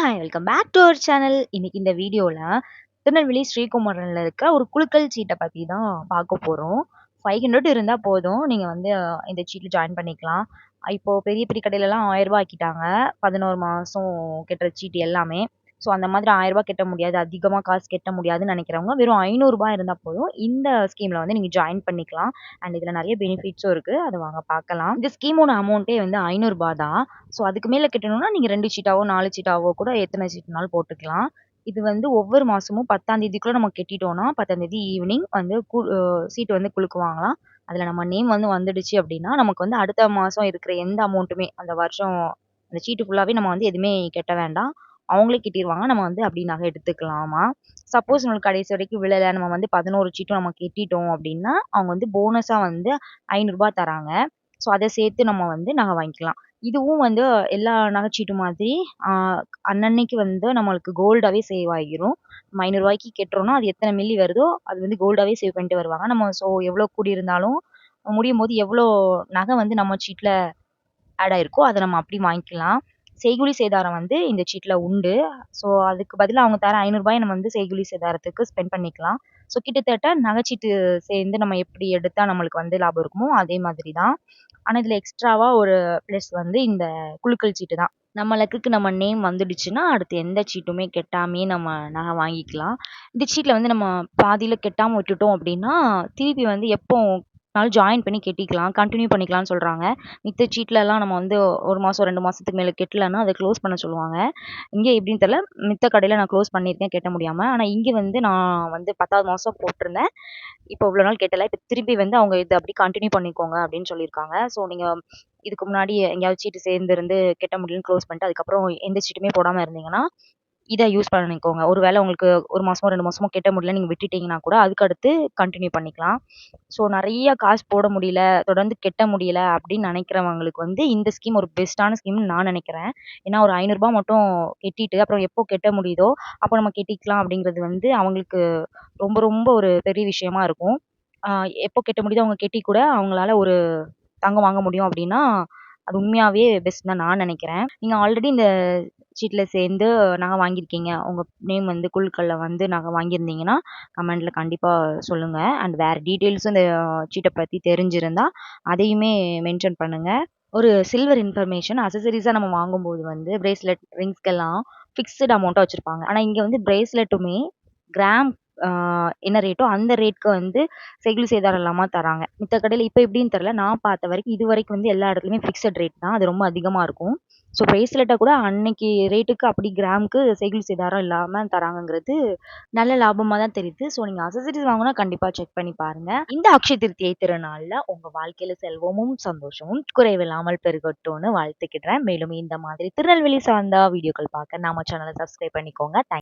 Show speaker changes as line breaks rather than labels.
Hi welcome back to our channel. இன்னைக்கு இந்த வீடியோல திருநெல்வேலி ஸ்ரீகுமரன்ல இருக்க ஒரு குலுக்கல் சீட்டை பத்தி தான் பார்க்க போறோம். 500 இருந்தா போதும். நீங்க வந்து இந்த சீட்ல ஜாயின் பண்ணிக்கலாம். இப்போ பெரிய பெரிய கடையிலலாம் ரூ. 1000 ஆக்கிட்டாங்க. 11 மாசம் கட்டுற சீட்டு எல்லாமே. ஸோ அந்த மாதிரி ரூ. 1000 கட்ட முடியாது. அதிகமா காசு கட்ட முடியாதுன்னு நினைக்கிறவங்க வெறும் ரூ. 500 இருந்தா போதும். இந்த ஸ்கீம்ல வந்து நீங்க ஜாயின் பண்ணிக்கலாம். அண்ட் இதுல நிறைய பெனிஃபிட்ஸும் இருக்கு. அத வாங்க பார்க்கலாம். இந்த ஸ்கீமோட அமௌண்ட்டே வந்து ரூ. 500 தான். ஸோ அதுக்கு மேல கட்டணும்னா நீங்க 2 சீட்டாவோ, 4 சீட்டாவோ கூட எத்தனை சீட்னாலும் போட்டுக்கலாம். இது வந்து ஒவ்வொரு மாசமும் 10ஆம் தேதிக்குள்ள நம்ம கட்டிட்டோம்னா, 10ஆம் தேதி ஈவினிங் வந்து சீட் வந்து குலுக்குவாங்களாம். அதுல நம்ம நேம் வந்து வந்துடுச்சு அப்படின்னா, நமக்கு வந்து அடுத்த மாசம் இருக்கிற எந்த அமௌண்ட்டுமே அந்த வருஷம் அந்த சீட்டு ஃபுல்லாவே நம்ம வந்து எதுவுமே கட்ட வேண்டாம். அவங்களே கட்டிருவாங்க. நம்ம வந்து அப்படி நகை எடுத்துக்கலாமா. சப்போஸ் நம்மளுக்கு கடைசி வரைக்கும் விழல, நம்ம வந்து 11 சீட்டும் நம்ம கட்டிட்டோம் அப்படின்னா, அவங்க வந்து போனஸா வந்து ரூ. 500 தராங்க. ஸோ அத சேர்த்து நம்ம வந்து நகை வாங்கிக்கலாம். இதுவும் வந்து எல்லா நகைச்சீட்டு மாதிரி ஆ அன்னன்னைக்கு வந்து நம்மளுக்கு கோல்டாவே சேவ் ஆகிரும். நம்ம ரூ. 500 கட்டுறோம்னா, அது எத்தன மில்லி வருதோ, அது வந்து கோல்டாவே சேவ் பண்ணிட்டு வருவாங்க. நம்ம எவ்வளோ கூடியிருந்தாலும், முடியும்போது எவ்வளோ நகை வந்து நம்ம சீட்ல ஆட் ஆயிருக்கோ, அத நம்ம அப்படி வாங்கிக்கலாம். செய்கூலி சேதாரம் வந்து இந்த சீட்ல உண்டு. ஸோ அதுக்கு பதிலா அவங்க தர ரூ. 500 நம்ம வந்து செய்கூலி சேதாரத்துக்கு ஸ்பெண்ட் பண்ணிக்கலாம். ஸோ கிட்டத்தட்ட நகைச்சீட்டு சேர்ந்து நம்ம எப்படி எடுத்தா நம்மளுக்கு வந்து லாபம் இருக்குமோ, அதே மாதிரி தான். ஆனா இதுல எக்ஸ்ட்ராவா ஒரு பிளஸ் வந்து இந்த குலுக்கல் சீட்டு தான். நம்ம லக்குக்கு நம்ம நேம் வந்துடுச்சுன்னா, அடுத்து எந்த சீட்டுமே கெட்டாமயே நம்ம நகை வாங்கிக்கலாம். இந்த சீட்ல வந்து நம்ம பாதியில கெட்டாம விட்டுட்டோம் அப்படின்னா, திருப்பி வந்து எப்போ நாலும் ஜாயின் பண்ணி கட்டிக்கலாம். கன்டின்யூ பண்ணிக்கலாம்னு சொல்றாங்க. மித்த சீட்லலாம் நம்ம வந்து 1 மாசம், 2 மாசத்துக்கு மேல கட்டலன்னா, அத க்ளோஸ் பண்ண சொல்லுவாங்க. இங்க எப்படின்னு தெரியல. மித்த கடையில நான் க்ளோஸ் பண்ணியிருக்கேன் கட்ட முடியாம. ஆனா இங்க வந்து நான் வந்து 10வது மாசம் போட்டிருந்தேன். இப்போ இவ்வளோ நாள் கட்டல. இப்ப திருப்பி வந்து அவங்க இத அப்படி கன்டின்யூ பண்ணிக்கோங்க அப்படின்னு சொல்லியிருக்காங்க. ஸோ நீங்க இதுக்கு முன்னாடி எங்கேயாவது சீட்டு சேர்ந்திருந்து கட்ட முடியலன்னு க்ளோஸ் பண்ணிட்டு, அதுக்கப்புறம் எந்த சீட்டுமே போடாம இருந்தீங்கன்னா, இத யூஸ் பண்ணிக்கோங்க. ஒரு வேளை உங்களுக்கு 1 மாசமோ, 2 மாசமோ கட்ட முடியல நீங்க விட்டுட்டீங்கன்னா கூட, அதுக்கு அடுத்து கன்டின்யூ பண்ணிக்கலாம். ஸோ நெறைய காசு போட முடியல, தொடர்ந்து கட்ட முடியல அப்படின்னு நினைக்கிறவங்களுக்கு வந்து இந்த ஸ்கீம் ஒரு பெஸ்ட்டான ஸ்கீம்னு நான் நினைக்கிறேன். ஏன்னா ஒரு ரூ. 500 மட்டும் கட்டிட்டு, அப்புறம் எப்போ கட்ட முடியுதோ, அப்போ நம்ம கட்டிக்கலாம் அப்படிங்கிறது வந்து அவங்களுக்கு ரொம்ப ரொம்ப ஒரு பெரிய விஷயமா இருக்கும். ஆ எப்போ கட்ட முடியுதோ அவங்க கட்டி கூட அவங்களால ஒரு தங்கம் வாங்க முடியும் அப்படின்னா, அது உண்மையாவே பெஸ்ட் தான் நான் நினைக்கிறேன். நீங்க ஆல்ரெடி இந்த சீட்ல சேர்ந்து நகை வாங்கியிருக்கீங்க. உங்க நேம் வந்து குழுக்கள்ல வந்து நகை வாங்கியிருந்தீங்கன்னா, கமெண்ட்ல கண்டிப்பா சொல்லுங்க. அண்ட் வேற டீட்டெயில்ஸும் இந்த சீட்ட பத்தி தெரிஞ்சிருந்தா, அதையுமே மென்ஷன் பண்ணுங்க. ஒரு சில்வர் இன்ஃபர்மேஷன் அக்சஸரீஸா நம்ம வாங்கும்போது வந்து பிரேஸ்லெட், ரிங்ஸ்க்கெல்லாம் ஃபிக்ஸ்டு அமௌண்ட்டா வச்சிருப்பாங்க. ஆனா இங்க வந்து பிரேஸ்லெட்டுமே கிராம் ஆ என்ன ரேட்டோ அந்த ரேட்க்கு வந்து செய்கூலி சேதாரம் இல்லாம தராங்க. மித்த கடையில இப்ப எப்படின்னு தெரியல. நான் பார்த்த வரைக்கும் இதுவரைக்கும் வந்து எல்லா இடத்துலயுமே ஃபிக்ஸட் ரேட் தான். அது ரொம்ப அதிகமா இருக்கும். ஸோ பிரேஸ்லெட்ட கூட அன்னைக்கு ரேட்டுக்கு அப்படி கிராமுக்கு செய்கூலி சேதாரம் இல்லாம தராங்கங்கிறது நல்ல லாபமா தான் தெரியுது. ஸோ நீங்க அக்சஸரீஸ் வாங்குனா கண்டிப்பா செக் பண்ணி பாருங்க. இந்த அக்ஷய திருத்தியை திருநாள்ல உங்க வாழ்க்கையில செல்வமும், சந்தோஷமும் குறைவில்லாமல் பெருகட்டும்னு வாழ்த்துக்கிறேன். மேலும் இந்த மாதிரி திருநெல்வேலி சார்ந்த வீடியோக்கள் பார்க்க நம்ம சேனலை சப்ஸ்கிரைப் பண்ணிக்கோங்க. தேங்க்